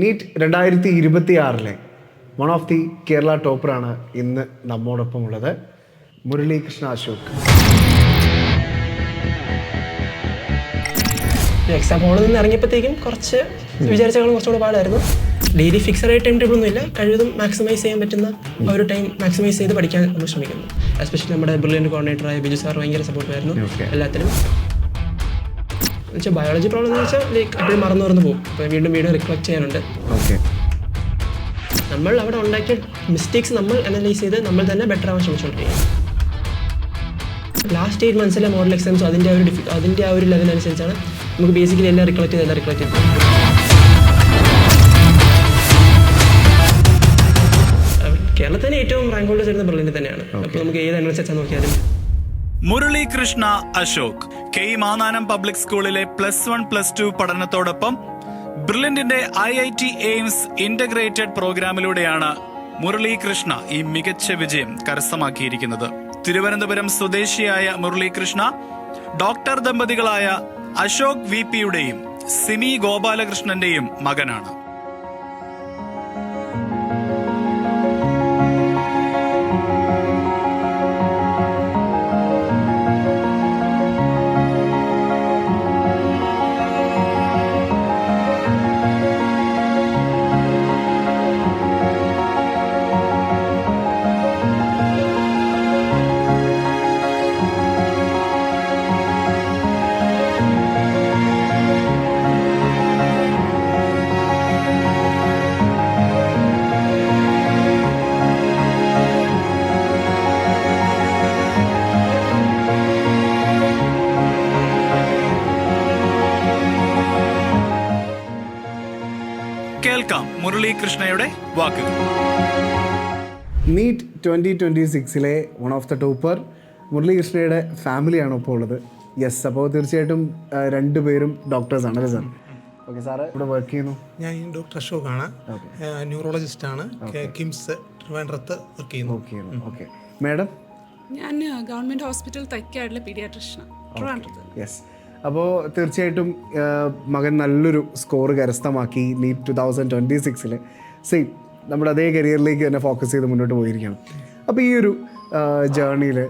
NEET 2026 one of the Kerala ടോപ്പറാണ് ഇന്ന് നമ്മോടൊപ്പം ഉള്ളത്, മുരളീകൃഷ്ണ അശോക്. എക്സാം ഹോളിൽ നിന്ന് ഇറങ്ങിയപ്പോഴത്തേക്കും കുറച്ച് വിചാരിച്ചകൾ കുറച്ചുകൂടെ പാടായിരുന്നു. ഡെയിലി ഫിക്സഡ് ആയിട്ട് ടൈം ടേബിൾ ഒന്നും ഇല്ല, കഴിവതും മാക്സിമൈസ് ചെയ്യാൻ പറ്റുന്ന ഒരു ടൈം മാക്സിമൈസ് ചെയ്ത് പഠിക്കാൻ നമ്മൾ ശ്രമിക്കുന്നു. എസ്പെഷ്യലി നമ്മുടെ ബ്രില്യൻറ്റ് കോർഡിനേറ്ററായ ബിജു സാർ ഭയങ്കര സപ്പോർട്ടായിരുന്നു എല്ലാത്തിനും. എന്നുവെച്ചാൽ ബയോളജി പ്രോബ്ലം എന്ന് വെച്ചാൽ ലൈക്ക് എപ്പോഴും മറന്നു പോകും. അപ്പോൾ വീണ്ടും റിക്ലക്ട് ചെയ്യാനുണ്ട്. നമ്മൾ അവിടെ ഉണ്ടാക്കിയ മിസ്റ്റേക്സ് നമ്മൾ അനലൈസ് ചെയ്ത് നമ്മൾ തന്നെ ബെറ്റർ ആവാൻ ശ്രമിച്ചുകൊണ്ടിരിക്കും. ലാസ്റ്റ് 8 months മോഡൽ എക്സാംസ് അതിൻ്റെ ആ ഒരു ലെവൽ അനുസരിച്ചാണ് നമുക്ക് ബേസിക്കലി എല്ലാം റിക്ലക്ട് ചെയ്ത് കേരളത്തിന് ഏറ്റവും റാങ്ക് ഹോൾഡേഴ്സ് വരുന്ന ബ്രില്യൻറ്റ് തന്നെയാണ്. അപ്പോൾ നമുക്ക് ഏത് അനുസരിച്ചാൽ നോക്കിയാലും. മുരളീകൃഷ്ണ അശോക് കെ മാന്നാനം പബ്ലിക് സ്കൂളിലെ +1+2 പഠനത്തോടൊപ്പം ബ്രില്യന്റിന്റെ IIT എയിംസ് ഇന്റഗ്രേറ്റഡ് പ്രോഗ്രാമിലൂടെയാണ് മുരളീകൃഷ്ണ ഈ മികച്ച വിജയം കരസ്ഥമാക്കിയിരിക്കുന്നത്. തിരുവനന്തപുരം സ്വദേശിയായ മുരളീകൃഷ്ണ ഡോക്ടർ ദമ്പതികളായ അശോക് VPയുടെയും സിമി ഗോപാലകൃഷ്ണന്റെയും മകനാണ്. കേൾക്കാം മുരളീകൃഷ്ണയുടെ വാക്കുകൾ. NEET 2026 one of the topper മുരളീകൃഷ്ണയുടെ ഫാമിലിയാണ് ഇപ്പോൾ ഉള്ളത്. യെസ്, അപ്പോൾ തീർച്ചയായിട്ടും രണ്ടുപേരും ഡോക്ടേഴ്സാണ് അല്ലേ സാർ? ഓക്കെ, സാറ് ഇവിടെ വർക്ക് ചെയ്യുന്നു? ഞാൻ ഡോക്ടർ അശോകാണ്, ന്യൂറോളജിസ്റ്റാണ്, കിംസ് ട്രിവാൻഡ്രത്ത് വർക്ക് ചെയ്യുന്നു. Okay, madam? ഞാൻ ഗവൺമെൻറ് ഹോസ്പിറ്റൽ തൈക്കാടിലെ പീഡിയാട്രിഷ്യനാണ് ട്രിവാൻഡ്രത്ത്. യെസ്, അപ്പോൾ തീർച്ചയായിട്ടും മകൻ നല്ലൊരു സ്കോർ കരസ്ഥമാക്കി നീറ്റ് 2026 സെയിം നമ്മുടെ അതേ കരിയറിലേക്ക് തന്നെ ഫോക്കസ് ചെയ്ത് മുന്നോട്ട് പോയിരിക്കണം. അപ്പോൾ ഈ ഒരു ജേർണിയിൽ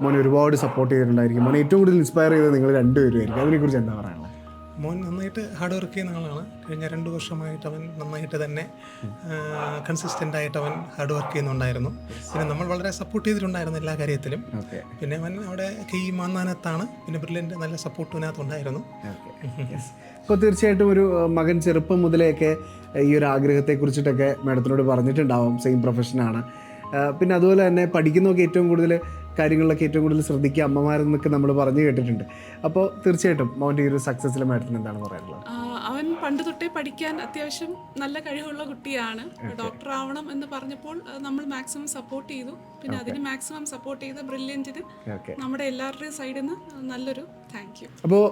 മോനെ ഒരുപാട് സപ്പോർട്ട് ചെയ്തിട്ടുണ്ടായിരിക്കും. മോനെ ഏറ്റവും കൂടുതൽ ഇൻസ്പയർ ചെയ്തത് നിങ്ങൾ രണ്ടുപേരുമായിരിക്കും. അതിനെക്കുറിച്ച് എന്താ പറയാനുള്ളത്? മോൻ നന്നായിട്ട് ഹാർഡ് വർക്ക് ചെയ്യുന്ന ആളാണ്. കഴിഞ്ഞ 2 വർഷമായിട്ട് അവൻ നന്നായിട്ട് തന്നെ കൺസിസ്റ്റൻ്റ് ആയിട്ട് അവൻ ഹാർഡ് വർക്ക് ചെയ്യുന്നുണ്ടായിരുന്നു. പിന്നെ നമ്മൾ വളരെ സപ്പോർട്ട് ചെയ്തിട്ടുണ്ടായിരുന്നു എല്ലാ കാര്യത്തിലും. പിന്നെ അവൻ അവിടെ കെ മാന്നാനത്താണ്, പിന്നെ ബ്രില്യൻ്റ് നല്ല സപ്പോർട്ടിനകത്തുണ്ടായിരുന്നു. അപ്പോൾ തീർച്ചയായിട്ടും ഒരു മകൻ ചെറുപ്പം മുതലെയൊക്കെ ഈ ഒരു ആഗ്രഹത്തെക്കുറിച്ചിട്ടൊക്കെ മാഡത്തിനോട് പറഞ്ഞിട്ടുണ്ടാവും. സെയിം പ്രൊഫഷനാണ്. പിന്നെ അതുപോലെ തന്നെ പഠിക്കുന്നതൊക്കെ ഏറ്റവും കൂടുതൽ കാര്യങ്ങളിലൊക്കെ ഏറ്റവും കൂടുതൽ ശ്രദ്ധിക്കുക അമ്മമാരെന്നൊക്കെ നമ്മൾ പറഞ്ഞു കേട്ടിട്ടുണ്ട്. അപ്പോൾ തീർച്ചയായിട്ടും മോൻ്റെ ഈ ഒരു സക്സസ്സിൽ മാഡത്തിന് എന്താണ് പറയാനുള്ളത്? അവൻ പണ്ട് തൊട്ടേ പഠിക്കാൻ അത്യാവശ്യം നല്ല കഴിവുള്ള കുട്ടിയാണ്. ഡോക്ടർ ആവണം എന്ന് പറഞ്ഞപ്പോൾ നമ്മൾ മാക്സിമം സപ്പോർട്ട് ചെയ്തു. പിന്നെ അതിന് മാക്സിമം സപ്പോർട്ട് ചെയ്ത ബ്രില്യൻറ്റിന് നമ്മുടെ എല്ലാവരുടെയും സൈഡിൽ നിന്ന് നല്ലൊരു താങ്ക് യു. അപ്പോൾ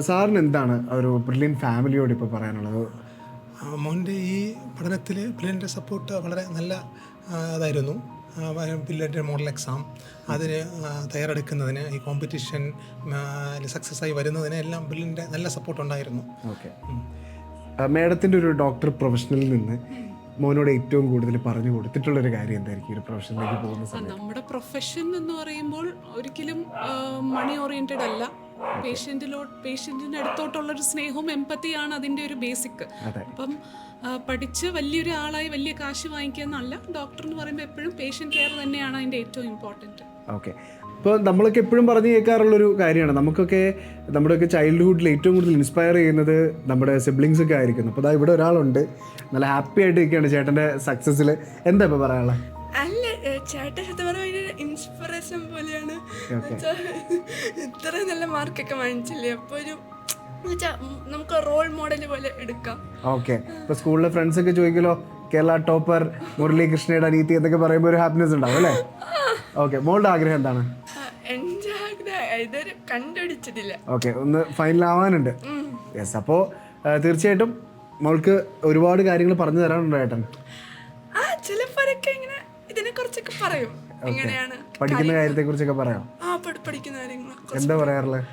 സാറിന് എന്താണ് ഒരു ബ്രില്യൻ ഫാമിലിയോട് ഇപ്പോൾ പറയാനുള്ളത്? മോൻ്റെ ഈ പഠനത്തിൽ ബ്രില്യൻ്റെ സപ്പോർട്ട് വളരെ നല്ല ഇതായിരുന്നു. ബ്രില്യൻ്റ് മോഡൽ എക്സാം അതിന് തയ്യാറെടുക്കുന്നതിന്, ഈ കോമ്പറ്റീഷൻ സക്സസ് ആയി വരുന്നതിന് എല്ലാം ബ്രില്യൻ്റെ നല്ല സപ്പോർട്ട് ഉണ്ടായിരുന്നു. ഓക്കെ, മാഡത്തിൻ്റെ ഒരു ഡോക്ടർ പ്രൊഫഷനിൽ നിന്ന് മോനോട് ഏറ്റവും കൂടുതൽ പറഞ്ഞു കൊടുത്തിട്ടുള്ളൊരു കാര്യം എന്തായിരിക്കും ഒരു പ്രൊഫഷനിലേക്ക് പോകുന്ന സമയത്ത്? നമ്മുടെ പ്രൊഫഷൻ എന്ന് പറയുമ്പോൾ ഒരിക്കലും മണി ഓറിയൻറ്റഡ് അല്ല. പേഷ്യൻറ്റിൻ്റെ അടുത്തോട്ടുള്ളൊരു സ്നേഹവും എമ്പത്തിയാണ് അതിൻ്റെ ഒരു ബേസിക്. അപ്പം പഠിച്ച് വലിയൊരു ആളായി വലിയ കാശ് വാങ്ങിക്കുക എന്നല്ല, ഡോക്ടർ എന്ന് പറയുമ്പോൾ എപ്പോഴും പേഷ്യൻ്റ് കെയർ തന്നെയാണ് അതിൻ്റെ ഏറ്റവും ഇമ്പോർട്ടൻറ്റ്. ഓക്കെ, ഇപ്പോൾ നമ്മളൊക്കെ എപ്പോഴും പറഞ്ഞു കേൾക്കാറുള്ളൊരു കാര്യമാണ്, നമ്മുടെയൊക്കെ ചൈൽഡ്ഹുഡിൽ ഏറ്റവും കൂടുതൽ ഇൻസ്പയർ ചെയ്യുന്നത് നമ്മുടെ സിബ്ലിങ്സൊക്കെ ആയിരിക്കുന്നു. അപ്പോൾ ഇവിടെ ഒരാളുണ്ട് നല്ല ഹാപ്പി ആയിട്ട് ഇരിക്കുകയാണ് ചേട്ടൻ്റെ സക്സസ്സിൽ. എന്താ ഇപ്പോൾ പറയാനുള്ളത്? അല്ല, ചേട്ടൻ ഇൻസ്പിറേഷൻ പോലെയാണ്. ഇത്ര നല്ല മാർക്കൊക്കെ വാങ്ങിച്ചില്ലേ, അപ്പോൾ ഒരു നമുക്ക് റോൾ മോഡൽ പോലെ എടുക്കാം. ഓക്കെ, ഇപ്പോൾ സ്കൂളിലെ ഫ്രണ്ട്സ് ഒക്കെ ചോദിക്കലോ കേരള ടോപ്പർ മുരളീകൃഷ്ണയുടെ അനീതി എന്നൊക്കെ പറയുമ്പോൾ ഒരു ഹാപ്പിനെസ് ഉണ്ടാവും അല്ലേ? ഓക്കെ, മോളുടെ ആഗ്രഹം എന്താണ്? എൻ്റെ ആഗ്രഹം ഇതൊരു കണ്ടുപിടിച്ചിട്ടില്ല. ഓക്കെ, ഒന്ന് ഫൈനൽ ആവാനുണ്ട്. യെസ്, അപ്പോൾ തീർച്ചയായിട്ടും മോൾക്ക് ഒരുപാട് കാര്യങ്ങൾ പറഞ്ഞു തരാനുണ്ട് ഏട്ടൻ. ചിലപ്പോഴൊക്കെ ഇങ്ങനെ ഇതിനെ കുറിച്ചൊക്കെ പറയും. എങ്ങനെയാണ് പഠിക്കുന്ന കാര്യത്തെ കുറിച്ചൊക്കെ പറയാം? പഠിക്കുന്ന കാര്യങ്ങൾ എന്താ പറയാറുള്ളത്?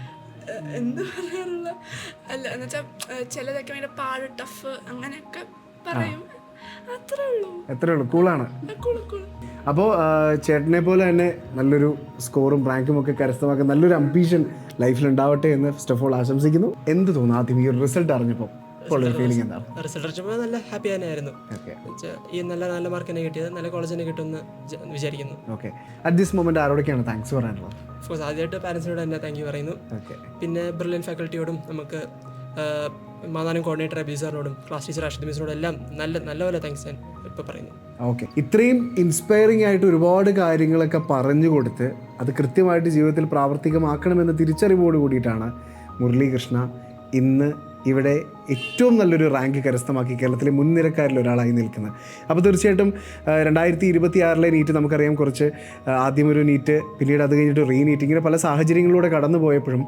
എന്താ പറയാറുള്ള അല്ല എന്ന് വെച്ചാൽ ചിലതൊക്കെ ഭയങ്കര പാട് ടഫ് അങ്ങനെയൊക്കെ പറയും, അത്രേ ഉള്ളൂ. എത്രയേ ഉള്ളൂ, കൂളാണ്. Cool cool. അപ്പോൾ ചേട്ടനെ പോലെ തന്നെ നല്ലൊരു സ്കോറും റാങ്കും ഒക്കെ കരസ്ഥമാക്കാൻ നല്ലൊരു അംബീഷൻ ലൈഫിൽ ഉണ്ടാവട്ടെ എന്ന് ഫസ്റ്റ് ഓഫ് ഓൾ ആശംസിക്കുന്നു. എന്ത് തോന്നുന്നു ആദ്യം ഈ ഒരു റിസൾട്ട് അറിഞ്ഞപ്പോൾ ഫീലിംഗ് എന്താണ്? റിസൾട്ട് അടിച്ചപ്പോൾ നല്ല ഹാപ്പി തന്നെയായിരുന്നു. ഓക്കെ ഈ നല്ല മാർക്ക് തന്നെ കിട്ടിയത്, നല്ല കോളേജ് തന്നെ കിട്ടുമെന്ന് വിചാരിക്കുന്നു. ഓക്കെ, അറ്റ് ദിസ് മൊമെന്റ് ആരോടൊക്കെയാണ് താങ്ക്സ് പറയാനുള്ളത്? ഓഫ്കോഴ്സ് ആദ്യമായിട്ട് പാരൻസിനോട് തന്നെ താങ്ക് യു പറയുന്നു. ഓക്കെ, പിന്നെ ബ്രില്യൻ ഫാക്കൽറ്റിയോടും നമുക്ക് മാതാനം കോർഡിനേറ്റർ അബി സാറിനോടും ക്ലാസ് ടീച്ചർ അശ്വതി മിസ്സിനോടും എല്ലാം നല്ലപോലെ താങ്ക്സ് ഞാൻ ഇപ്പോൾ പറയുന്നു. ഓക്കെ, ഇത്രയും ഇൻസ്പയറിംഗ് ആയിട്ട് ഒരുപാട് കാര്യങ്ങളൊക്കെ പറഞ്ഞു കൊടുത്ത് അത് കൃത്യമായിട്ട് ജീവിതത്തിൽ പ്രാവർത്തികമാക്കണമെന്ന തിരിച്ചറിവോട് കൂടിയിട്ടാണ് മുരളീകൃഷ്ണ ഇന്ന് ഇവിടെ ഏറ്റവും നല്ലൊരു റാങ്ക് കരസ്ഥമാക്കി കേരളത്തിലെ മുൻനിരക്കാരിൽ ഒരാളായി നിൽക്കുന്നത്. അപ്പോൾ തീർച്ചയായിട്ടും 2026 നീറ്റ് നമുക്കറിയാം, കുറച്ച് ആദ്യം ഒരു നീറ്റ്, പിന്നീട് അത് കഴിഞ്ഞിട്ട് റീ നീറ്റ്, ഇങ്ങനെ പല സാഹചര്യങ്ങളിലൂടെ കടന്നു പോയപ്പോഴും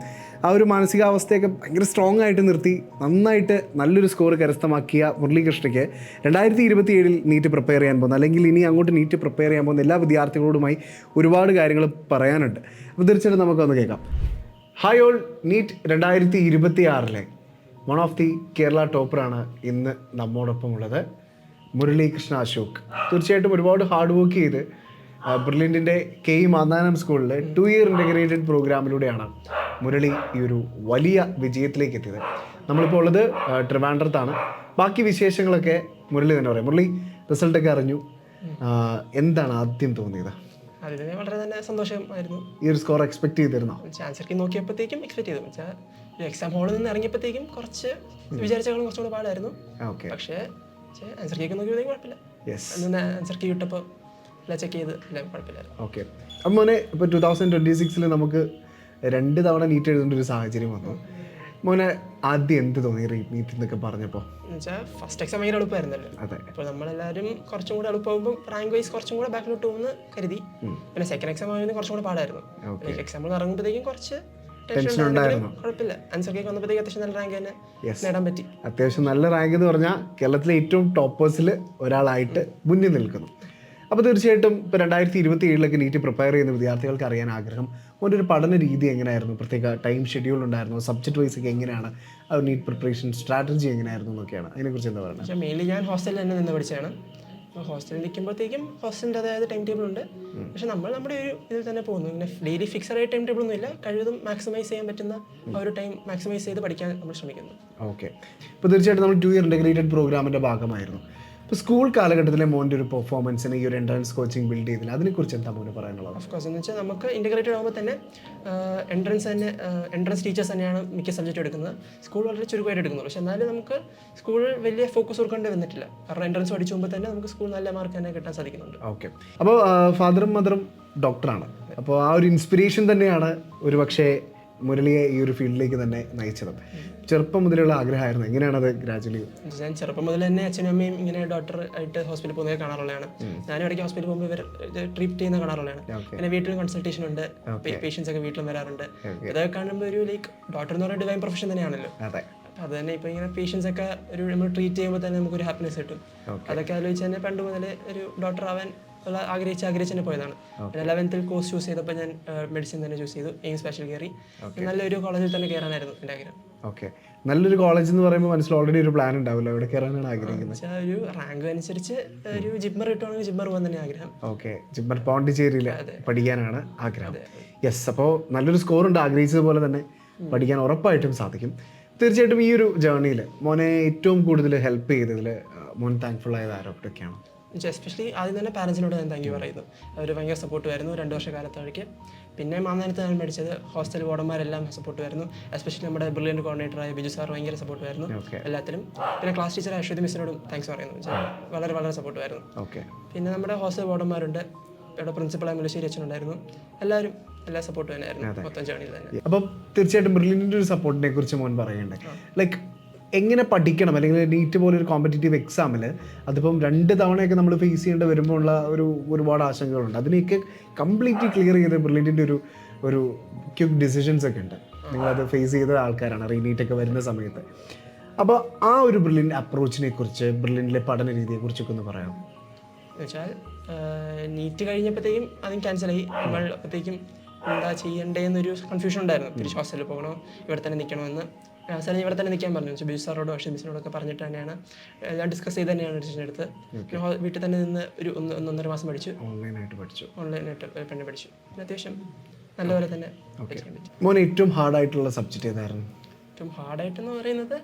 ആ ഒരു മാനസികാവസ്ഥയൊക്കെ ഭയങ്കര സ്ട്രോങ് ആയിട്ട് നിർത്തി നന്നായിട്ട് നല്ലൊരു സ്കോർ കരസ്ഥമാക്കിയ മുരളീകൃഷ്ണയ്ക്ക് 2027 നീറ്റ് പ്രിപ്പയർ ചെയ്യാൻ പോകുന്ന, അല്ലെങ്കിൽ ഇനി അങ്ങോട്ട് നീറ്റ് പ്രിപ്പയർ ചെയ്യാൻ പോകുന്ന എല്ലാ വിദ്യാർത്ഥികളോടുമായി ഒരുപാട് കാര്യങ്ങൾ പറയാനുണ്ട്. അപ്പോൾ തീർച്ചയായിട്ടും നമുക്കൊന്ന് കേൾക്കാം. Hi all, NEET 2026 one of the Kerala ടോപ്പറാണ് ഇന്ന് നമ്മോടൊപ്പം ഉള്ളത്, മുരളീകൃഷ്ണ അശോക്. തീർച്ചയായിട്ടും ഒരുപാട് ഹാർഡ് വർക്ക് ചെയ്ത് ബ്രില്യൻറ്റിൻ്റെ കെ മാന്നാനം സ്കൂളിൽ 2 ഇയർ ഇൻ്റഗ്രേറ്റഡ് പ്രോഗ്രാമിലൂടെയാണ് മുരളി ഈ ഒരു വലിയ വിജയത്തിലേക്ക് എത്തിയത്. നമ്മളിപ്പോൾ ഉള്ളത് ട്രിവാൻഡ്രത്താണ്. ബാക്കി വിശേഷങ്ങളൊക്കെ മുരളി തന്നെ പറയാം. മുരളി, റിസൾട്ടൊക്കെ അറിഞ്ഞു, എന്താണ് ആദ്യം തോന്നിയത്? അതിന് വളരെ തന്നെ സന്തോഷമായിരുന്നു. ഈ ഒരു സ്കോർ എക്സ്പെക്ട് ചെയ്തിരുന്നോ? ആൻസർക്ക് നോക്കിയപ്പോഴത്തേക്കും എക്സ്പെക്ട് ചെയ്തു. വെച്ചാൽ എക്സാം ഹാളിൽ നിന്ന് ഇറങ്ങിയപ്പോഴത്തേക്കും കുറച്ച് വിചാരിച്ചകളും കുറച്ചുകൂടെ പാടായിരുന്നു. ഓക്കെ, പക്ഷേ ആൻസർ കേക്ക് നോക്കിയപ്പോഴത്തേക്കും കുഴപ്പമില്ല. അന്ന് ആൻസർ കീ കിട്ടപ്പോൾ എല്ലാം ചെക്ക് ചെയ്ത് എല്ലാം കുഴപ്പമില്ലായിരുന്നു. ഓക്കെ, അപ്പം മോനെ ഇപ്പോൾ 2026 നമുക്ക് 2 തവണ നീറ്റ് എഴുതേണ്ട ഒരു സാഹചര്യം വന്നു. മോനെ ആദ്യം എന്ത് തോന്നി നീറ്റ് എന്നൊക്കെ പറഞ്ഞപ്പോൾ? എന്നുവെച്ചാൽ ഫസ്റ്റ് എക്സാം ഭയങ്കര എളുപ്പമായിരുന്നല്ലോ. അതെ, അപ്പോൾ നമ്മളെല്ലാവരും കുറച്ചും കൂടെ എളുപ്പമാകുമ്പോൾ റാങ്ക് വൈസ് കുറച്ചും കൂടെ ബാക്കിലോട്ട് പോകുമെന്ന് കരുതി. പിന്നെ സെക്കൻഡ് എക്സാം ആയിരുന്നു കുറച്ചും കൂടെ പാടായിരുന്നു. എക്സാമ്പിൾ ഇറങ്ങുമ്പോഴത്തേക്കും കുറച്ച് ടെൻഷൻ ഉണ്ടായിരുന്നു. കുഴപ്പമില്ല, ആൻസർ കേക്ക് വന്നപ്പോഴത്തേക്ക് അത്യാവശ്യം നല്ല റാങ്ക് തന്നെ നേടാൻ പറ്റി. അത്യാവശ്യം നല്ല റാങ്ക് എന്ന് പറഞ്ഞാൽ കേരളത്തിലെ ഏറ്റവും ടോപ്പേഴ്സിൽ ഒരാളായിട്ട് മുന്നിൽ നിൽക്കുന്നു. അപ്പോൾ തീർച്ചയായിട്ടും ഇപ്പോൾ 2027 നീറ്റ് പ്രിപ്പയർ ചെയ്യുന്ന വിദ്യാർത്ഥികൾക്ക് അറിയാൻ ആഗ്രഹം, ഒരു പഠന രീതി എങ്ങനെയായിരുന്നു? പ്രത്യേക ടൈം ഷെഡ്യൂൾ ഉണ്ടായിരുന്നു? സബ്ജക്ട് വൈസ് ഒക്കെ എങ്ങനെയാണ് ആ നീറ്റ് പ്രിപ്പറേഷൻ സ്ട്രാറ്റജി എങ്ങനെയായിരുന്നു എന്നൊക്കെയാണ്, അതിനെക്കുറിച്ച് എന്താ പറയുന്നത്? പക്ഷേ മെയിൻലി ഞാൻ ഹോസ്റ്റലിൽ തന്നെ നിന്ന് പഠിച്ചതാണ്. അപ്പോൾ ഹോസ്റ്റലിൽ നിൽക്കുമ്പോഴത്തേക്കും ഹോസ്റ്റലിൻ്റെ അതായത് ടൈം ടേബിൾ ഉണ്ട്. പക്ഷെ നമ്മൾ നമ്മുടെ ഒരു ഇതിൽ തന്നെ പോകുന്നു. ഇങ്ങനെ ഡെയിലി ഫിക്സഡ് ആയ ടൈം ടേബിൾ ഒന്നും ഇല്ല. കഴിവതും മാക്സിമൈസ് ചെയ്യാൻ പറ്റുന്ന ആ ഒരു ടൈം മാക്സിമൈസ് ചെയ്ത് പഠിക്കാൻ നമ്മൾ ശ്രമിക്കുന്നു. ഓക്കെ, ഇപ്പോൾ തീർച്ചയായിട്ടും നമ്മൾ 2 ഇയർ ഇൻ്റഗ്രേറ്റഡ് പ്രോഗ്രാമിൻ്റെ ഭാഗമായിരുന്നു. ഇപ്പോൾ സ്കൂൾ കാലഘട്ടത്തിലെ മോൻ്റെ ഒരു പെർഫോമൻസിന് ഈ ഒരു എൻട്രൻസ് കോച്ചിങ് ബിൽഡ് ചെയ്തില്ല, അതിനെക്കുറിച്ച് എന്താ മോന് പറയാനുള്ളത്? ഓഫ്കോഴ്സ് എന്ന് വെച്ചാൽ നമുക്ക് ഇൻ്റഗ്രേറ്റഡ് ആകുമ്പോൾ തന്നെ എൻട്രൻസ് ടീച്ചേഴ്സ് തന്നെയാണ് മിക്ക സബ്ജക്റ്റ് എടുക്കുന്നത്. സ്കൂൾ വളരെ ചുരുക്കമായിട്ട് എടുക്കുന്നു. പക്ഷേ എന്നാലും നമുക്ക് സ്കൂളിൽ വലിയ ഫോക്കസ് കൊടുക്കേണ്ടി വന്നിട്ടില്ല. കാരണം എൻട്രൻസ് പഠിച്ചു പോകുമ്പോൾ തന്നെ നമുക്ക് സ്കൂൾ നല്ല മാർക്ക് തന്നെ കിട്ടാൻ സാധിക്കുന്നുണ്ട്. ഓക്കെ, അപ്പോൾ ഫാദറും മദറും ഡോക്ടറാണ്. അപ്പോൾ ആ ഒരു ഇൻസ്പിറേഷൻ തന്നെയാണ് ഒരു പക്ഷേ മുരളിയെ ഈ ഒരു ഫീൽഡിലേക്ക് തന്നെ നയിച്ചത്. ചെറുപ്പം മുതലുള്ള ആഗ്രഹമായിരുന്നു, എങ്ങനെയാണത് ഗ്രാജുവലി? ഞാൻ ചെറുപ്പം മുതൽ തന്നെ അച്ഛനും അമ്മയും ഇങ്ങനെ ഡോക്ടർ ആയിട്ട് ഹോസ്പിറ്റലിൽ പോകുന്നത് കാണാറുള്ളതാണ്. ഞാനും ഇടയ്ക്ക് ഹോസ്പിറ്റലിൽ പോകുമ്പോൾ ഇവർ ട്രീറ്റ് ചെയ്യുന്ന കാണാറുള്ളതാണ്. പിന്നെ വീട്ടിൽ കൺസൾട്ടേഷൻ ഉണ്ട്, പേഷ്യൻസ് ഒക്കെ വീട്ടിലും വരാറുണ്ട്. ഇതൊക്കെ കാണുമ്പോൾ ഒരു ഡോക്ടർ എന്ന് പറയുന്ന ഡിവൈൻ പ്രൊഫഷൻ തന്നെയാണല്ലോ. അതെ, അത് തന്നെ ഇപ്പോൾ ഇങ്ങനെ പേഷ്യൻസ് ഒക്കെ നമ്മൾ ട്രീറ്റ് ചെയ്യുമ്പോൾ തന്നെ നമുക്കൊരു ഹാപ്പിനെസ് കിട്ടും. അതൊക്കെ ആലോചിച്ച് തന്നെ പണ്ട് മുതൽ ഒരു ഡോക്ടർ ആവാൻ ആഗ്രഹിച്ച് തന്നെ പോയതാണ്. പിന്നെ 11th കോഴ്സ് ചൂസ് ചെയ്തപ്പോൾ ഞാൻ മെഡിസിൻ തന്നെ ചൂസ് ചെയ്തു. എയിം സ്പെഷ്യൽ കയറി നല്ലൊരു കോളേജിൽ തന്നെ കയറാനായിരുന്നു എൻ്റെ ആഗ്രഹം. ഓക്കെ, നല്ലൊരു കോളേജ് എന്ന് പറയുമ്പോൾ മനസ്സിൽ ഓൾറെഡി ഒരു പ്ലാൻ ഉണ്ടാവില്ല, എവിടെ കയറാനാണ് ആഗ്രഹിക്കുന്നത്? ഒരു റാങ്ക് അനുസരിച്ച് ഒരു ജിമ്മർ കിട്ടുവാണെങ്കിൽ ജിമ്മർ പോകാൻ തന്നെ ആഗ്രഹം. ഓക്കെ, ജിമ്മർ പോണ്ടിച്ചേരിയിൽ പഠിക്കാനാണ് ആഗ്രഹം. യെസ്, അപ്പോൾ നല്ലൊരു സ്കോറുണ്ട്, ആഗ്രഹിച്ചതുപോലെ തന്നെ പഠിക്കാൻ ഉറപ്പായിട്ടും സാധിക്കും. തീർച്ചയായിട്ടും ഈ ഒരു ജേർണിയിൽ മോനെ ഏറ്റവും കൂടുതൽ ഹെൽപ്പ് ചെയ്തതിൽ മോൻ താങ്ക്ഫുൾ ആയത് ആരോടൊക്കെയാണ്? എസ്പെഷ്യലി ആദ്യം തന്നെ പാരൻസിനോട് ഞാൻ താങ്ക് യു പറയുന്നു. അവർ ഭയങ്കര സപ്പോർട്ടുമായിരുന്നു 2 വർഷക്കാലത്തേക്ക്. പിന്നെ മാന്നാനത്ത് ഞാൻ പഠിച്ചത് ഹോസ്റ്റൽ വാർഡന്മാരെല്ലാം സപ്പോർട്ടുമായിരുന്നു. എസ്പെഷ്യലി നമ്മുടെ ബ്രില്യൻറ്റ് കോർഡിനേറ്ററായ ബിജു സാർ ഭയങ്കര സപ്പോർട്ടുമായിരുന്നു എല്ലാത്തിലും. പിന്നെ ക്ലാസ് ടീച്ചർ അശ്വതി മിസ്സിനോടും താങ്ക്സ് പറയുന്നു. വളരെ വളരെ സപ്പോർട്ടുമായിരുന്നു. ഓക്കെ, പിന്നെ നമ്മുടെ ഹോസ്റ്റൽ വാർഡന്മാരുണ്ട്, ഇവിടെ പ്രിൻസിപ്പളായ മുല്ലശ്ശേരി അച്ഛനുണ്ടായിരുന്നു. എല്ലാവരും എല്ലാ സപ്പോർട്ടും തന്നെയായിരുന്നു മൊത്തം ജേണിയിൽ തന്നെ. അപ്പം തീർച്ചയായിട്ടും ബ്രില്യൻറ്റിൻ്റെ ഒരു സപ്പോർട്ടിനെ കുറിച്ച് മോൻ പറയണ്ടേ? ലൈക്ക് എങ്ങനെ പഠിക്കണം, അല്ലെങ്കിൽ നീറ്റ് പോലെ ഒരു കോമ്പറ്റേറ്റീവ് എക്സാമിൽ അതിപ്പം 2 തവണയൊക്കെ നമ്മൾ ഫേസ് ചെയ്യേണ്ടി വരുമ്പോൾ ഉള്ള ഒരുപാട് ആശങ്കകളുണ്ട്. അതിനെയൊക്കെ കംപ്ലീറ്റ്ലി ക്ലിയർ ചെയ്ത് ബ്രില്യൻറ്റിൻ്റെ ഒരു ക്വിക്ക് ഡിസിഷൻസ് ഒക്കെ ഉണ്ട്. നിങ്ങളത് ഫേസ് ചെയ്ത ആൾക്കാരാണ് റീനീറ്റൊക്കെ വരുന്ന സമയത്ത്. അപ്പോൾ ആ ഒരു ബ്രില്യൻറ്റ് അപ്രോച്ചിനെ കുറിച്ച്, ബ്രില്യൻറ്റിലെ പഠന രീതിയെക്കുറിച്ചൊക്കെ ഒന്ന് പറയാം. എന്നുവെച്ചാൽ നീറ്റ് കഴിഞ്ഞപ്പോഴത്തേക്കും അതും ക്യാൻസലായി. നമ്മൾ അപ്പോഴത്തേക്കും എന്താ ചെയ്യേണ്ടതെന്നൊരു കൺഫ്യൂഷൻ ഉണ്ടായിരുന്നു. തിരിച്ച് ഹോസ്റ്റലിൽ പോകണോ ഇവിടെ തന്നെ നിൽക്കണമെന്ന്. സാർ ഇവിടെ തന്നെ നിൽക്കാൻ പറഞ്ഞു. ബിജു സാറോടോ ഷെബീസിനോടൊക്കെ പറഞ്ഞിട്ട് തന്നെയാണ് എല്ലാം ഡിസ്കസ് ചെയ്ത് തന്നെയാണ് ഡിസിഷൻ എടുത്ത്. വീട്ടിൽ തന്നെ നിന്ന് ഒരു 1.5 മാസം പഠിച്ചു. ഓൺലൈനായിട്ട് പിന്നെ പഠിച്ചു. പിന്നെ അത്യാവശ്യം നല്ലപോലെ തന്നെ പഠിക്കാൻ പറ്റി. മോനെ ഏറ്റവും ഹാർഡായിട്ടുള്ള സബ്ജക്റ്റ് ഏതായിരുന്നു? ഏറ്റവും ഹാർഡായിട്ടെന്ന് പറയുന്നത്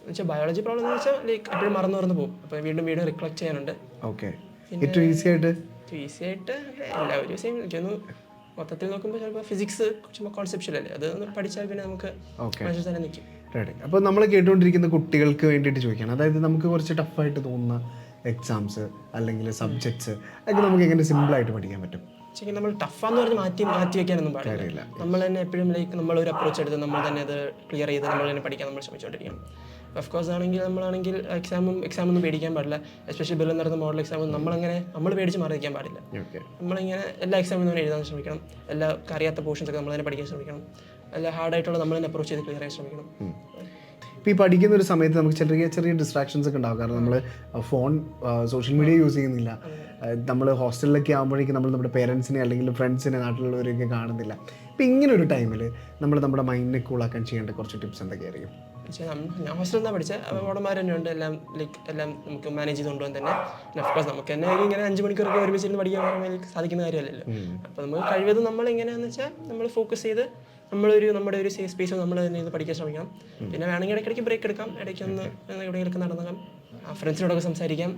വെച്ചാൽ ബയോളജി പ്രോബ്ലം എന്ന് വെച്ചാൽ ലൈക്ക് എപ്പോഴും മറന്നു പോകും. അപ്പോൾ വീണ്ടും റിക്ലക്ട് ചെയ്യാനുണ്ട്. ഓക്കെ. ഏറ്റവും ഈസി ആയിട്ട് എല്ലാവരും സെയിം. എനിക്കൊന്ന് മൊത്തത്തിൽ നോക്കുമ്പോൾ ചിലപ്പോൾ ഫിസിക്സ് ചുമ്മാ കോൺസെപ്ഷ്യൽ അല്ലേ, അത് പഠിച്ചാൽ പിന്നെ നമുക്ക് മനസ്സിൽ തന്നെ നിൽക്കും. റെഡി. അപ്പോൾ നമ്മൾ കേട്ടുകൊണ്ടിരിക്കുന്ന കുട്ടികൾക്ക് വേണ്ടിയിട്ട് ചോദിക്കുകയാണ്, അതായത് നമുക്ക് കുറച്ച് ടഫായിട്ട് തോന്നുന്ന എക്സാംസ് അല്ലെങ്കിൽ സബ്ജക്ട്സ് ഒക്കെ നമുക്ക് എങ്ങനെ സിമ്പിളായിട്ട് പഠിക്കാൻ പറ്റും? ശരിക്കും നമ്മൾ ടഫാന്ന് പറഞ്ഞ് മാറ്റി വെക്കാനൊന്നും പാടില്ല. നമ്മൾ തന്നെ എപ്പോഴും ലൈക്ക് നമ്മളൊരു അപ്രോച്ച് എടുത്ത് നമ്മൾ തന്നെ അത് ക്ലിയർ ചെയ്ത് നമ്മൾ തന്നെ പഠിക്കാൻ നമ്മൾ ശ്രമിച്ചുകൊണ്ടിരിക്കണം. ഓഫ്കോഴ്സ് നമ്മളാണെങ്കിൽ എക്സാമൊന്നും പേടിക്കാൻ പാടില്ല. എസ്പെഷ്യലി ബില്ലിൽ നടന്ന മോഡൽ എക്സാം നമ്മൾ പേടിച്ച് മാറിയിരിക്കാൻ പാടില്ല. നമ്മളിങ്ങനെ എല്ലാ എക്സാമിനും തന്നെ എഴുതാൻ ശ്രമിക്കണം. എല്ലാ അറിയാത്ത പോർഷൻസൊക്കെ നമ്മൾ തന്നെ പഠിക്കാൻ ശ്രമിക്കണം. എല്ലാ ഹാർഡായിട്ടുള്ള നമ്മൾ തന്നെ അപ്രോച്ച് ചെയ്ത് ക്ലിയർ ചെയ്യാൻ ശ്രമിക്കണം. ഇപ്പോൾ ഈ പഠിക്കുന്ന ഒരു സമയത്ത് നമുക്ക് ചെറിയ ഡിസ്ട്രാക്ഷൻസ് ഒക്കെ ഉണ്ടാവും. കാരണം നമ്മൾ ഫോൺ, സോഷ്യൽ മീഡിയ യൂസ് ചെയ്യുന്നില്ല. നമ്മൾ ഹോസ്റ്റലിലൊക്കെ ആകുമ്പോഴേക്കും നമ്മൾ നമ്മുടെ പേരൻസിനെ അല്ലെങ്കിൽ ഫ്രണ്ട്സിനെ, നാട്ടിലുള്ളവരെയൊക്കെ കാണുന്നില്ല. ഇപ്പോൾ ഇങ്ങനെ ഒരു ടൈമിൽ നമ്മുടെ മൈൻഡിനെ കൂളാക്കാൻ ചെയ്യേണ്ട കുറച്ച് ടിപ്സ് എന്തൊക്കെയായിരിക്കും? ഞാൻ ഹോസ്റ്റലിൽ നിന്നാണ് പഠിച്ചത്. അവിടെമാർ തന്നെ ഉണ്ട്. എല്ലാം നമുക്ക് മാനേജ് ചെയ്ത് കൊണ്ടുപോകാൻ തന്നെ. ഓഫ്കോഴ്സ് നമുക്ക് തന്നെ ഇങ്ങനെ 5 മണിക്കൂറൊക്കെ ഒരുമിച്ചിരുന്ന് പഠിക്കാൻ സാധിക്കുന്ന കാര്യമല്ലല്ലോ. അപ്പോൾ നമുക്ക് കഴിവതും നമ്മൾ എങ്ങനെയാണെന്ന് വെച്ചാൽ നമ്മൾ ഫോക്കസ് ചെയ്ത് നമ്മുടെ ഒരു സേഫ് സ്പേസ് നമ്മൾ തന്നെ ഇത് പഠിക്കാൻ ശ്രമിക്കണം. പിന്നെ വേണമെങ്കിൽ ഇടയ്ക്കിടയ്ക്ക് ബ്രേക്ക് എടുക്കാം, ഇടയ്ക്കൊന്ന് എവിടെയെങ്കിലൊക്കെ നടന്നേക്കാം, ഫ്രണ്ട്സിനോടൊക്കെ സംസാരിക്കാം.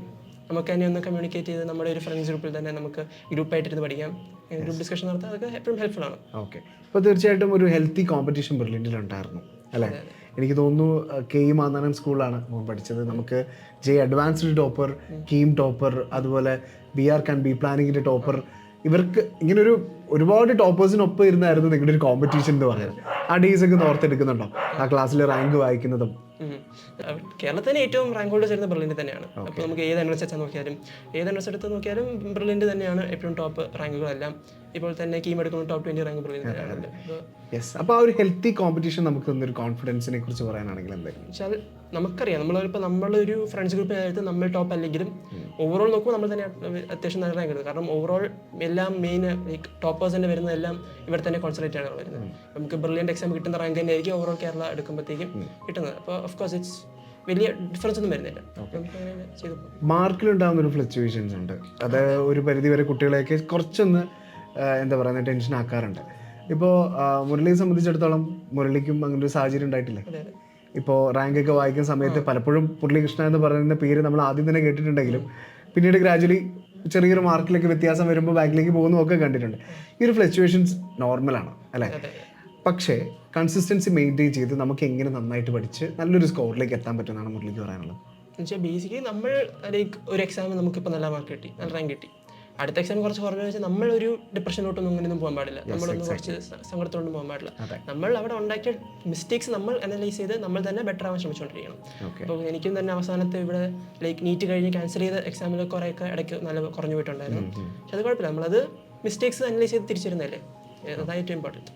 നമുക്ക് തന്നെ ഒന്ന് കമ്മ്യൂണിക്കേറ്റ് ചെയ്ത് നമ്മുടെ ഒരു ഫ്രണ്ട്സ് ഗ്രൂപ്പിൽ തന്നെ നമുക്ക് ഗ്രൂപ്പായിട്ടിരുന്ന് പഠിക്കാം. ഗ്രൂപ്പ് ഡിസ്കഷൻ നടത്താൻ അതൊക്കെ എപ്പോഴും ഹെൽപ്ഫുൾ ആണ്. ഓക്കെ. അപ്പോൾ തീർച്ചയായിട്ടും ഒരു ഹെൽത്തി കോമ്പറ്റീഷൻ ബെർലിനിലുണ്ടായിരുന്നു അല്ലേ? എനിക്ക് തോന്നുന്നു കെഇ മാന്നാനം സ്കൂളിലാണ് പഠിച്ചത്. നമുക്ക് അഡ്വാൻസ്ഡ് ടോപ്പർ, കീം ടോപ്പർ, അതുപോലെ BR ആൻഡ് ബി പ്ലാനിങ്ങിൻ്റെ ടോപ്പർ, ഇവർക്ക് ഇങ്ങനൊരു ഒരുപാട് ടോപ്പേഴ്സിനൊപ്പം ഇരുന്നായിരുന്നു നിങ്ങളുടെ ഒരു കോമ്പറ്റീഷൻ എന്ന് പറയുന്നത്. ആ ഡേയ്സൊക്കെ ഓർത്തെടുക്കുന്നുണ്ടോ? ആ ക്ലാസ്സിൽ റാങ്ക് വായിക്കുന്നതും? കേരളത്തിന് ഏറ്റവും റാങ്ക് ഹോൾഡേഴ്സ് വരുന്നത് ബെർലിൻ്റെ തന്നെയാണ്. അപ്പോൾ നമുക്ക് ഏത് എൻട്രൻസ് എടുത്ത് നോക്കിയാലും ബെർലിൻ്റെ തന്നെയാണ് എപ്പോഴും ടോപ്പ് റാങ്കുകളെല്ലാം. ഇപ്പോൾ തന്നെ കീം എടുക്കുന്ന ടോപ്പ് 20 റാങ്ക് ബെർലിൻ തന്നെയാണ്. യെസ്. അപ്പോൾ ആ ഒരു ഹെൽത്തി കോമ്പറ്റീഷൻ നമുക്ക് തന്നൊരു കോൺഫിഡൻസിനെ കുറിച്ച് പറയാനാണെങ്കിൽ എന്തായിരുന്നു വെച്ചാൽ നമുക്കറിയാം, നമ്മളൊരു ഫ്രണ്ട്സ് ഗ്രൂപ്പിനകത്ത് നമ്മൾ ടോപ്പ് അല്ലെങ്കിലും ഓവറോൾ നോക്കുമ്പോൾ നമ്മൾ തന്നെ അത്യാവശ്യം നല്ല റാങ്ക് എടുക്കും. കാരണം ഓവറോൾ എല്ലാം മെയിൻ ലൈക്ക് ടോപ്പേഴ്സ് തന്നെ വരുന്നതെല്ലാം ഇവിടെ തന്നെ കോൺസെൻട്രേറ്റ് ആണ് വരുന്നത്. നമുക്ക് ബ്രില്യൻ്റ് എക്സാം കിട്ടുന്ന റാങ്ക് തന്നെ ആയിരിക്കും ഓവറോൾ കേരള എടുക്കുമ്പോഴത്തേക്കും കിട്ടുന്നത്. അപ്പോൾ ഓഫ്കോഴ്സ് ഇറ്റ്സ് വലിയ ഡിഫറൻസ് ഒന്നും വരുന്നില്ല. മാർക്കിലുണ്ടാകുന്ന ഒരു ഫ്ലക്ച്വേഷൻസ് ഉണ്ട്. അത് ഒരു പരിധിവരെ കുട്ടികളെയൊക്കെ കുറച്ചൊന്ന് എന്താ പറയുക ടെൻഷൻ ആക്കാറുണ്ട്. ഇപ്പോൾ മുരളിയെ സംബന്ധിച്ചിടത്തോളം മുരളിക്കും അങ്ങനെ ഒരു സാഹചര്യം ഉണ്ടായിട്ടില്ലേ? ഇപ്പോൾ റാങ്കൊക്കെ വായിക്കുന്ന സമയത്ത് പലപ്പോഴും മുരളീകൃഷ്ണ എന്ന് പറയുന്ന പേര് നമ്മൾ ആദ്യം തന്നെ കേട്ടിട്ടുണ്ടെങ്കിലും പിന്നീട് ഗ്രാജുവലി ചെറിയൊരു മാർക്കിലേക്ക് വ്യത്യാസം വരുമ്പോൾ ബാക്കിലേക്ക് പോകുന്നതൊക്കെ കണ്ടിട്ടുണ്ട്. ഈ ഒരു ഫ്ലക്ച്വേഷൻസ് നോർമലാണ് അല്ലേ? പക്ഷേ കൺസിസ്റ്റൻസി മെയിൻറ്റെയിൻ ചെയ്ത് നമുക്ക് എങ്ങനെ നന്നായിട്ട് പഠിച്ച് നല്ലൊരു സ്കോറിലേക്ക് എത്താൻ പറ്റുമെന്നാണ് മുരളിക്ക് പറയാനുള്ളത്. എന്നുവെച്ചാൽ ബേസിക്കലി നമ്മൾ ലൈക്ക് ഒരു എക്സാമിൽ നമുക്കിപ്പോൾ നല്ല മാർക്ക് കിട്ടി, നല്ല റാങ്ക് കിട്ടി. അടുത്ത എക്സാം കുറച്ച് കുറഞ്ഞു വെച്ചാൽ നമ്മളൊരു ഡിപ്രഷനിലോട്ടൊന്നും അങ്ങനെയൊന്നും പോകാൻ പാടില്ല. നമ്മളൊന്നും കുറച്ച് സങ്കടത്തോടൊന്നും പോകാൻ പാടില്ല. നമ്മൾ അവിടെ ഉണ്ടാക്കിയ മിസ്റ്റേക്സ് നമ്മൾ അനലൈസ് ചെയ്ത് നമ്മൾ തന്നെ ബെറ്റർ ആവാൻ ശ്രമിച്ചുകൊണ്ടിരിക്കണം. അപ്പോൾ എനിക്കും തന്നെ അവസാനത്തെ ഇവിടെ ലൈക്ക് നീറ്റ് കഴിഞ്ഞ് ക്യാൻസൽ ചെയ്ത എക്സാമിൽ കുറേയൊക്കെ ഇടയ്ക്ക് നല്ല കുറഞ്ഞു പോയിട്ടുണ്ടായിരുന്നു. പക്ഷെ അത് കുഴപ്പമില്ല, നമ്മളത് മിസ്റ്റേക്സ് അനലൈസ് ചെയ്ത് തിരിച്ചിരുന്നല്ലേ, അതാണ് ഏറ്റവും ഇമ്പോർട്ടൻറ്റ്.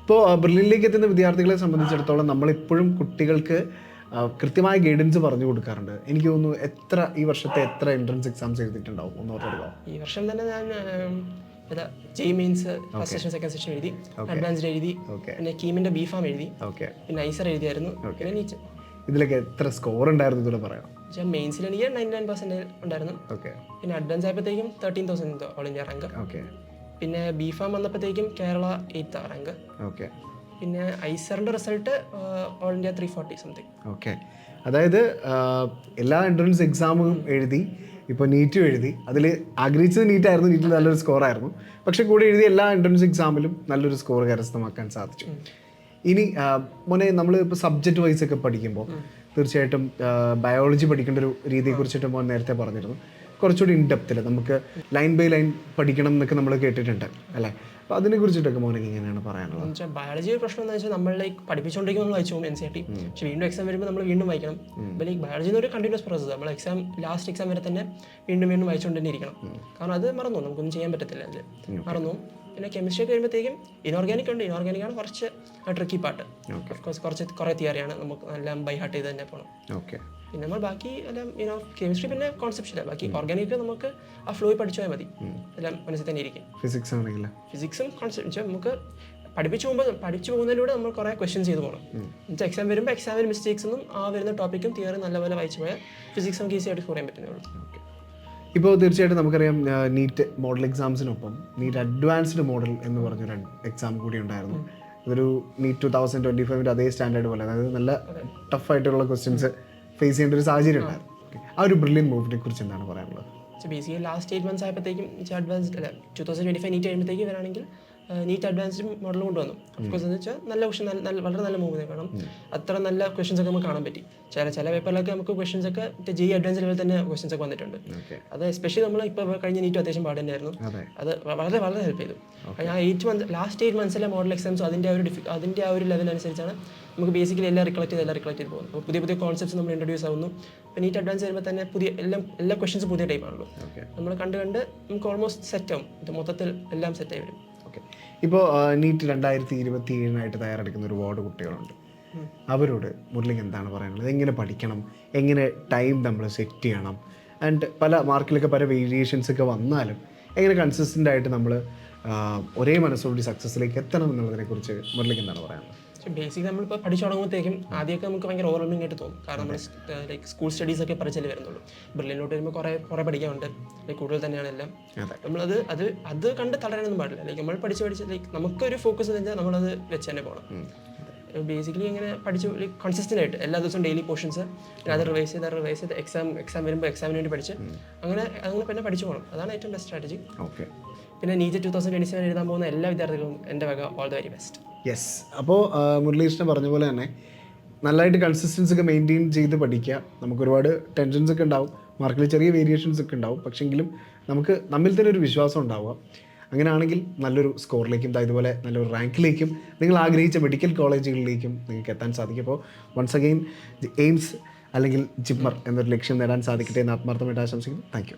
ഇപ്പോൾ ബെർലിനിലേക്ക് എത്തുന്ന വിദ്യാർത്ഥികളെ സംബന്ധിച്ചിടത്തോളം നമ്മളിപ്പോഴും കുട്ടികൾക്ക് കൃത്യമായ ഗൈഡൻസ് പറഞ്ഞു കൊടുക്കാറുണ്ട്. എനിക്ക് തോന്നുന്നു ഈ വർഷത്തെ എത്ര എൻട്രൻസ് എക്സാംസ് എഴുതിയിട്ടുണ്ടാവും? ഒന്നോർത്തെടുക്കാം. ഈ വർഷം തന്നെ ഞാൻ mains first session second session എഴുതി, അഡ്വാൻസ്ഡ് എഴുതി, പിന്നെ കീമിന്റെ ബിഫാം എഴുതി, പിന്നെ ഐസർ എഴുതിയായിരുന്നു, പിന്നെ നീറ്റ്. ഇതിലൊക്കെ എത്ര സ്കോർ ഉണ്ടായിരുന്നു ഇതുകൂടെ പറയാം? മെയിൻസിൽ എനിക്ക് 99% ഉണ്ടായിരുന്നു. പിന്നെ അഡ്വാൻസ് ആയപ്പോഴത്തേക്കും 13,000 ഓൾ ഇന്ത്യ റാങ്ക്. പിന്നെ ബിഫാം വന്നപ്പോഴത്തേക്കും കേരള 8th റാങ്ക്. പിന്നെ ഐസറിന്റെ result all India 340 something. Okay. അതായത് എല്ലാ എൻട്രൻസ് എക്സാമും എഴുതി, ഇപ്പോൾ നീറ്റും എഴുതി. അതിൽ ആഗ്രഹിച്ചത് നീറ്റായിരുന്നു, നീറ്റിൽ നല്ലൊരു സ്കോറായിരുന്നു. പക്ഷെ കൂടെ എഴുതിയ എല്ലാ എൻട്രൻസ് എക്സാമിലും നല്ലൊരു സ്കോർ കരസ്ഥമാക്കാൻ സാധിച്ചു. ഇനി മോനെ, നമ്മൾ ഇപ്പോൾ സബ്ജക്റ്റ് വൈസ് ഒക്കെ പഠിക്കുമ്പോൾ തീർച്ചയായിട്ടും ബയോളജി പഠിക്കേണ്ട ഒരു രീതിയെക്കുറിച്ചിട്ട് മോൻ നേരത്തെ പറഞ്ഞിരുന്നു. കുറച്ചുകൂടി ഇൻഡെപ്തിൽ നമുക്ക് ലൈൻ ബൈ ലൈൻ പഠിക്കണം എന്നൊക്കെ നമ്മൾ കേട്ടിട്ടുണ്ട് അല്ലേ? അപ്പോൾ അതിനെ കുറിച്ചിട്ടൊക്കെ മോനൊക്കെ എങ്ങനെയാണ് പറയാനുള്ളത്? വെച്ചാൽ ബയോളജി ഒരു പ്രശ്നം എന്താ വെച്ചാൽ നമ്മൾ ലൈക്ക് പഠിപ്പിച്ചുകൊണ്ടിരിക്കുമ്പോൾ നമ്മൾ വായിച്ചു പോകും NCERT. പക്ഷേ വീണ്ടും എക്സാം വരുമ്പോൾ നമ്മൾ വീണ്ടും വായിക്കണം. അപ്പോൾ ലൈക്ക് ബയോളജി എന്നൊരു കണ്ടിന്യൂസ് പ്രോസസ്സ്. നമ്മൾ ലാസ്റ്റ് എക്സാം വരെ തന്നെ വീണ്ടും വായിച്ചുകൊണ്ട് തന്നെ ഇരിക്കണം. കാരണം അത് മറന്നു, നമുക്കൊന്നും ചെയ്യാൻ പറ്റത്തില്ല, അതിൽ മറന്നു. പിന്നെ കെമിസ്ട്രി ഒക്കെ വരുമ്പോഴത്തേക്കും ഇനോർഗാനിക് ഉണ്ട്. ഇനോർഗാനിക്കാണ് കുറച്ച് ട്രിക്കി പാർട്ട്. ഓഫ്കോഴ്സ് കുറേ തിയറിയാണ്, നമുക്ക് എല്ലാം ബൈ ഹാർട്ട് ചെയ്ത് തന്നെ പോകണം. പിന്നെ നമ്മൾ ബാക്കി എല്ലാം കെമിസ്ട്രി പിന്നെ കോൺസെപ്റ്റില്ല. ബാക്കി ഓർഗാനിക് നമുക്ക് ആ ഫ്ലോയിൽ പഠിച്ചാൽ മതി, എല്ലാം മനസ്സിൽ തന്നെ ഇരിക്കും. ഫിസിക്സും കോൺസെപ്റ്റ് നമുക്ക് പഠിച്ചു പോകുന്നതിലൂടെ നമ്മൾ കുറേ ക്വസ്റ്റ്യൻസ് ചെയ്ത് പോകണം. എന്നുവെച്ചാൽ എക്സാം വരുമ്പോൾ എക്സാമിൽ മിസ്റ്റേക്സ് ഒന്നും ആ വരുന്ന ടോപ്പിക്കും തിയറി നല്ലപോലെ വായിച്ചു പോയാൽ ഫിസിക്സ് നമുക്ക് ഈസി ആയിട്ട് സ്കോർ ചെയ്യാൻ പറ്റുന്നേ ഉള്ളൂ. ഇപ്പോൾ തീർച്ചയായിട്ടും നമുക്കറിയാം നീറ്റ് മോഡൽ എക്സാംസിനൊപ്പം നീറ്റ് അഡ്വാൻസ്ഡ് മോഡൽ എന്ന് പറഞ്ഞൊരു എക്സാം കൂടി ഉണ്ടായിരുന്നു. ഇതൊരു നീറ്റ് 2025 അതേ സ്റ്റാൻഡേർഡ് പോലെ, അതായത് നല്ല ടഫായിട്ടുള്ള ക്വസ്റ്റ്യൻസ് ഫേസ് ചെയ്യേണ്ട ഒരു സാഹചര്യം ഉണ്ടായിരുന്നു. ആ ഒരു ബ്രില്യൻ മൂവിനെ കുറിച്ച് എന്താണ് പറയാനുള്ളത്? ബേസിക്കലി ലാസ്റ്റ് 8 months ആയപ്പോഴത്തേക്കും അഡ്വാൻസ്ഡ് 2025 നീറ്റ് കഴിയുമ്പോഴത്തേക്ക് വരാണെങ്കിൽ നീറ്റ് അഡ്വാൻസ്ഡ് മോഡൽ കൊണ്ടുവന്നു. ഓഫ്കോഴ്സ് എന്ന് വെച്ചാൽ നല്ല ക്വസ്റ്റൻ, വളരെ നല്ല മൂവ് കാരണം അത്ര നല്ല ക്വസ്റ്റൻസ് ഒക്കെ നമുക്ക് കാണാൻ പറ്റി. ചില പേപ്പറിലൊക്കെ നമുക്ക് ക്വസ്റ്റൻസ് ഒക്കെ ജി അഡ്വാൻസ് ലെവൽ തന്നെ ക്വസ്റ്റൻസ് ഒക്കെ വന്നിട്ടുണ്ട്. അത് എസ്പെഷ്യലി നമ്മൾ ഇപ്പോൾ കഴിഞ്ഞ നീറ്റ് അത്യാവശ്യം പാടേണ്ടായിരുന്നു. അത് വളരെ വളരെ ഹെൽപ്പ് ചെയ്തു. ലാസ്റ്റ് 8 months മോഡൽ എക്സാംസ് അതിൻ്റെ ആ ഒരു ലെവൽ അനുസരിച്ചാണ് നമുക്ക് ബേസിക്കലി എല്ലാം റിക്കളക്ട് ചെയ്ത് പോകുന്നു. അപ്പോൾ പുതിയ കോൺസെപ്റ്റ്സ് നമ്മൾ ഇൻട്രൊഡ്യൂസ് ആവുന്നു. ഇപ്പോൾ നീറ്റ് അഡ്വാൻസ് വരുമ്പോൾ തന്നെ എല്ലാ ക്വസ്റ്റൻസ് പുതിയ ടൈപ്പ് ആണല്ലോ. നമ്മൾ കണ്ട് നമുക്ക് ഓൾമോസ്റ്റ് സെറ്റ് ആവും. ഇത് മൊത്തത്തിൽ എല്ലാം സെറ്റായി വരും. ഓക്കെ, ഇപ്പോൾ നീറ്റ് 2027 തയ്യാറെടുക്കുന്ന ഒരുപാട് കുട്ടികളുണ്ട്. അവരോട് മുരളിക്ക് എന്താണ് പറയാനുള്ളത്? എങ്ങനെ പഠിക്കണം, എങ്ങനെ ടൈം നമ്മൾ സെറ്റ് ചെയ്യണം, ആൻഡ് പല മാർക്കിലൊക്കെ പല വേരിയേഷൻസ് ഒക്കെ വന്നാലും എങ്ങനെ കൺസിസ്റ്റൻ്റ് ആയിട്ട് നമ്മൾ ഒരേ മനസ്സോടി സക്സസ്സിലേക്ക് എത്തണം എന്നുള്ളതിനെക്കുറിച്ച് മുരളിക്ക് എന്താണ് പറയാനുള്ളത്? ബേസിക് നമ്മളിപ്പോൾ പഠിച്ചു തുടങ്ങുമ്പോഴത്തേക്കും ആദ്യമൊക്കെ നമുക്ക് ഭയങ്കര ഓവർവെൽമിംഗ് ആയിട്ട് തോന്നും. കാരണം നമ്മൾ ലൈക്ക് സ്കൂൾ സ്റ്റഡീസൊക്കെ പഠിച്ചാലേ വരുന്നുള്ളൂ. ബ്രില്യനിലോട്ട് വരുമ്പോൾ കുറേ പഠിക്കാനുണ്ട്. ലൈക്ക് കൂടുതൽ തന്നെയാണ് എല്ലാം. നമ്മളത് അത് കണ്ട് തളരാനൊന്നും പാടില്ല. ലൈക്ക് നമ്മൾ പഠിച്ച് ലൈക്ക് നമുക്കൊരു ഫോക്കസ് എന്ന് വെച്ചാൽ നമ്മളത് വെച്ച് തന്നെ പോകണം. ബേസിക്കലി ഇങ്ങനെ പഠിച്ച് കൺസിസ്റ്റൻ്റ് ആയിട്ട് എല്ലാ ദിവസവും ഡെയിലി പോർഷൻസ് അത് റിവൈസ് ചെയ്ത് എക്സാം വരുമ്പോൾ എക്സാമിന് വേണ്ടി പഠിച്ച് അങ്ങനെ പിന്നെ പഠിച്ചു പോകണം. അതാണ് ഏറ്റവും ബെസ്റ്റ് സ്ട്രാറ്റജി. ഓക്കെ, പിന്നെ നീറ്റ് 2027 എഴുതാൻ പോകുന്ന എല്ലാ വിദ്യാർത്ഥികളും എൻ്റെ വക all the very best. Yes, അപ്പോൾ മുരളീകൃഷ്ണൻ പറഞ്ഞ പോലെ തന്നെ നല്ലതായിട്ട് കൺസിസ്റ്റൻസി ഒക്കെ മെയിൻറ്റെയിൻ ചെയ്ത് പഠിക്കുക. നമുക്കൊരുപാട് ടെൻഷൻസ് ഒക്കെ ഉണ്ടാവും, മാർക്കിൽ ചെറിയ വേരിയേഷൻസ് ഒക്കെ ഉണ്ടാവും. പക്ഷെങ്കിലും നമുക്ക് നമ്മിൽ തന്നെ ഒരു വിശ്വാസം ഉണ്ടാവുക. അങ്ങനെയാണെങ്കിൽ നല്ലൊരു സ്കോറിലേക്കും ഇതുപോലെ നല്ലൊരു റാങ്കിലേക്കും നിങ്ങൾ ആഗ്രഹിച്ച മെഡിക്കൽ കോളേജുകളിലേക്കും നിങ്ങൾക്ക് എത്താൻ സാധിക്കും. അപ്പോൾ വൺസ് അഗെയിൻ എയിംസ് അല്ലെങ്കിൽ ജിപ്മർ എന്നൊരു ലക്ഷ്യം നേടാൻ സാധിക്കട്ടെ എന്ന് ആത്മാർത്ഥമായിട്ട് ആശംസിക്കുന്നു. Thank you.